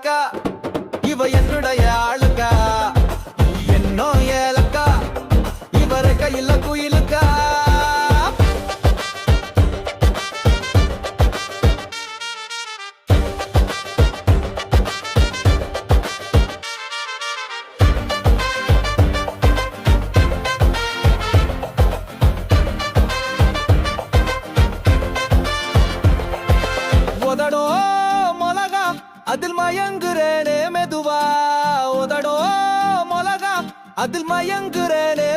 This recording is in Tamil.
ஏலக்கா இவ என்னுடைய ஆளுக்கா என்னோ ஏலக்கா இவர கையில குயிலுக்கா உதடோ மொளகா அதில் மயங்குறேனே மெதுவா உதடோ மொளகா அதில் மயங்குறேனே